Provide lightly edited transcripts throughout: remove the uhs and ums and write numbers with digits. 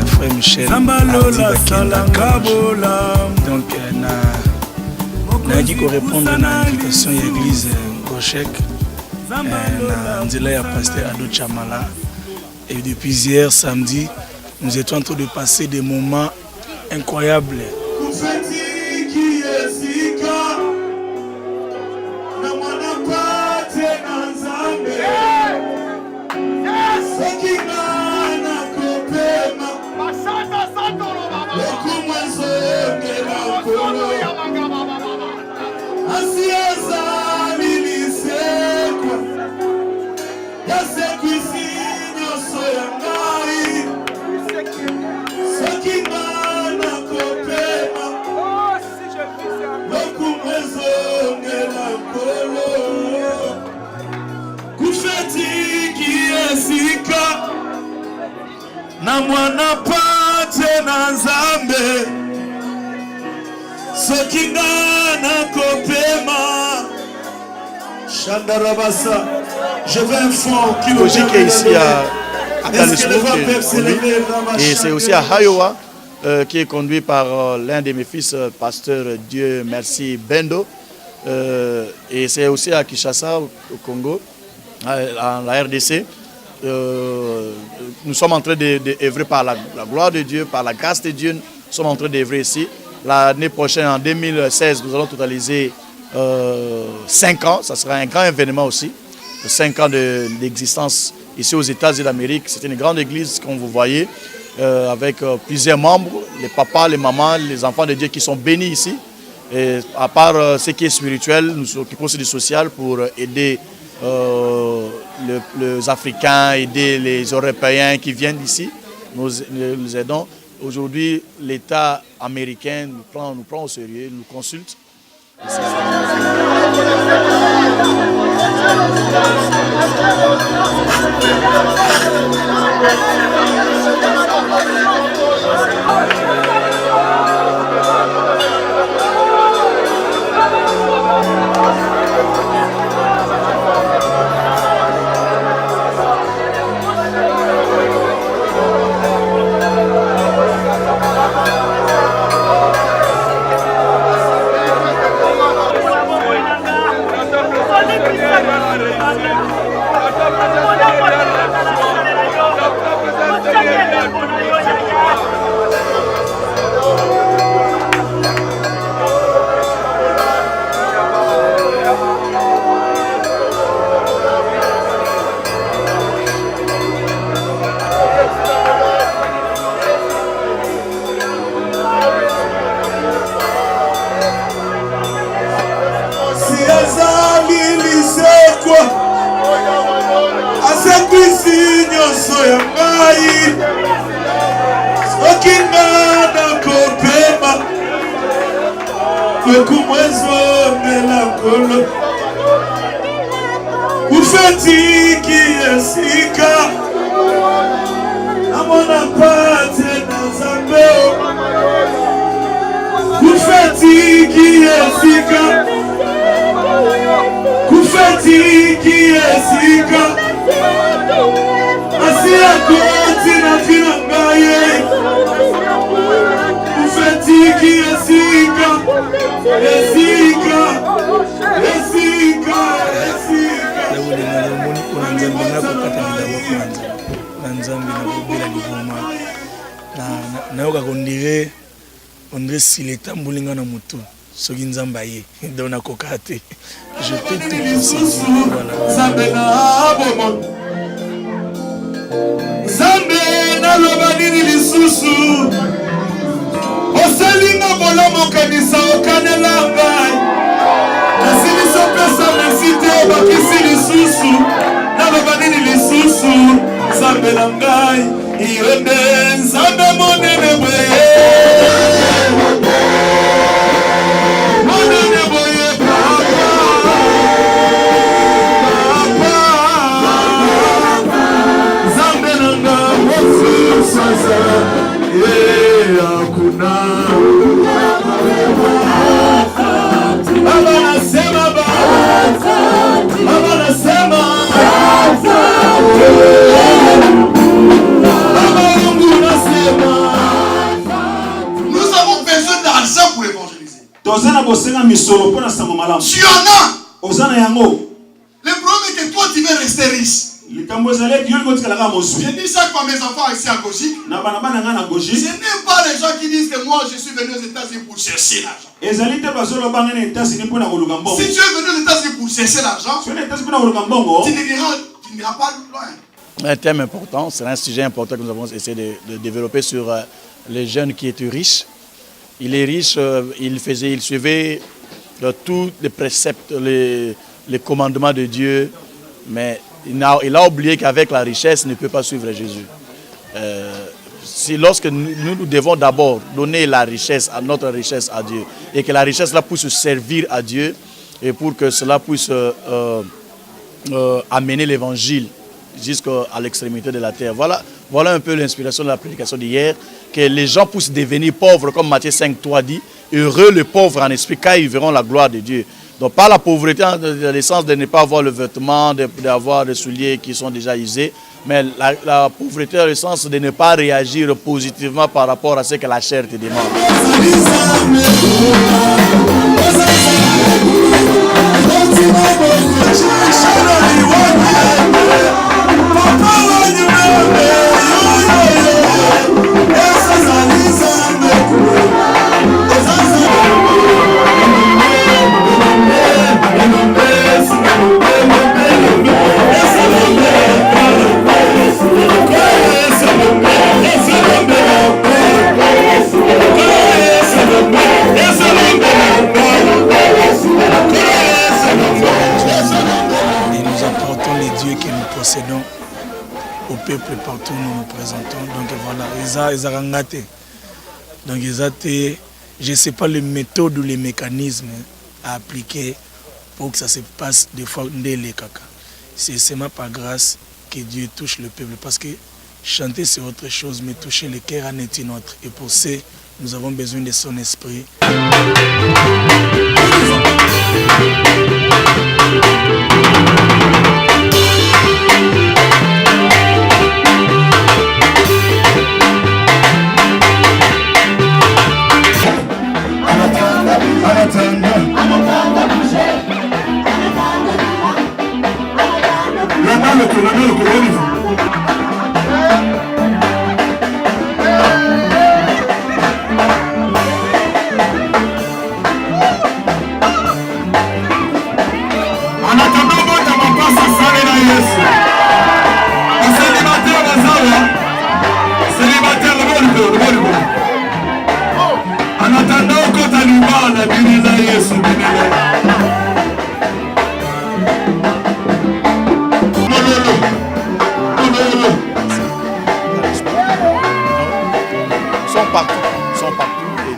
frère Michel donc naaki korépondre na invitation ya église Goshek na nzela ya pasteur Ado Chamala et depuis hier samedi nous étions en train de passer des moments incroyables. Na mwana pate na nzambe sokinga na kopema Chandarabasa. Je veux un fond qui nous est ici à Talisman et c'est aussi à Iowa qui est conduit par l'un de mes fils, pasteur Dieu merci Bendo, et c'est aussi à Kinshasa au Congo, à la RDC. Nous sommes en train d'œuvrer par la gloire de Dieu, par la grâce de Dieu. Nous sommes en train d'œuvrer ici. L'année prochaine, en 2016, nous allons totaliser 5 ans. Ça sera un grand événement aussi. 5 ans d'existence ici aux États-Unis d'Amérique. C'est une grande église, comme vous voyez, avec plusieurs membres, les papas, les mamans, les enfants de Dieu qui sont bénis ici. Et à part ce qui est spirituel, nous nous occupons aussi du social pour aider les Africains, aider les Européens qui viennent d'ici. Nous aidons. Aujourd'hui, l'État américain nous prend au sérieux, nous consulte. Si l'État moulinga na mutu soki nzamba ye dona kokate je peux tout procéder Zambe na bomo Zambe na lobanini lisusu Oselinga bolomo kanisa okanela ngai Nasili sopesa mesite bakisi lisusu na lobanini lisusu Zambe na ngai iyende Zambe monene bweye Tu en as. Le problème est que toi tu veux rester riche. Je dis ça pour mes enfants ici à Gogique. Ce n'est pas les gens qui disent que moi je suis venu aux États-Unis pour chercher l'argent. Si tu es venu aux États-Unis pour chercher l'argent, tu n'iras pas loin. Un thème important, c'est un sujet important que nous avons essayé de développer sur les jeunes qui étaient riches. Il est riche, il suivait tous les préceptes, les commandements de Dieu, mais il a oublié qu'avec la richesse, il ne peut pas suivre Jésus. Lorsque nous devons d'abord donner notre richesse à Dieu, et que la richesse là puisse servir à Dieu, et pour que cela puisse amener l'évangile jusqu'à l'extrémité de la terre. Voilà un peu l'inspiration de la prédication d'hier, que les gens puissent devenir pauvres, comme Matthieu 5:3 dit, heureux les pauvres en esprit, car ils verront la gloire de Dieu. Donc pas la pauvreté dans le sens de ne pas avoir le vêtement, d'avoir des souliers qui sont déjà usés, mais la pauvreté dans le sens de ne pas réagir positivement par rapport à ce que la chair te demande. Au peuple partout nous nous présentons. Donc voilà, donc je ne sais pas les méthodes ou les mécanismes à appliquer pour que ça se passe des fois les caca. C'est seulement par grâce que Dieu touche le peuple, parce que chanter c'est autre chose, mais toucher le cœur en est une autre. Et pour ça, nous avons besoin de son esprit.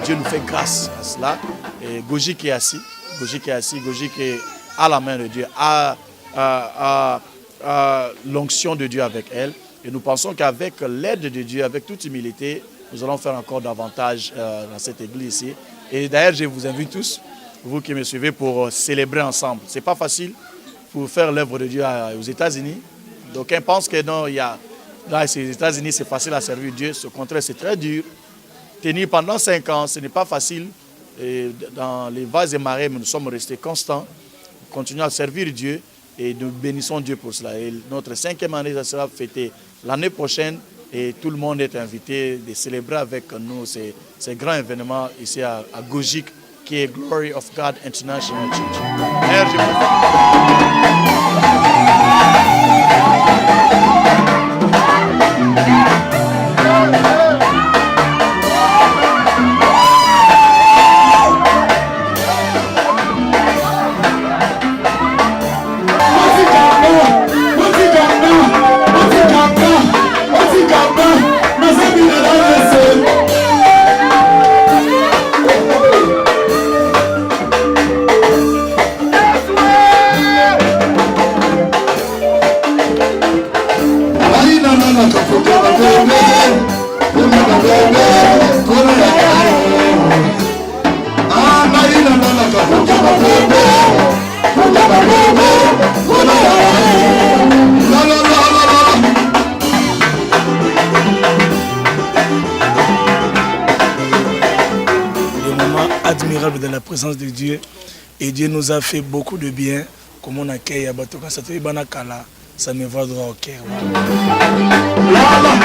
Dieu nous fait grâce à cela. Et Gogique est assis, Gogique est à la main de Dieu, à l'onction de Dieu avec elle. Et nous pensons qu'avec l'aide de Dieu, avec toute humilité, nous allons faire encore davantage dans cette église ici. Et d'ailleurs, je vous invite tous, vous qui me suivez, pour célébrer ensemble. Ce n'est pas facile pour faire l'œuvre de Dieu aux États-Unis. D'aucuns pensent que non, dans les États-Unis, c'est facile à servir Dieu. Au contraire, c'est très dur. Tenir pendant 5 ans, ce n'est pas facile. Et dans les vases et marées, nous sommes restés constants. Nous continuons à servir Dieu et nous bénissons Dieu pour cela. Et notre 5e année, ça sera fêté l'année prochaine. Et tout le monde est invité de célébrer avec nous ces grands événements ici à Gogique, qui est Glory of God International Church. Merci. vulnérable dans la présence de Dieu. Et Dieu nous a fait beaucoup de bien. Comme on accueille à Batoka, ça me va droit au cœur. Voilà.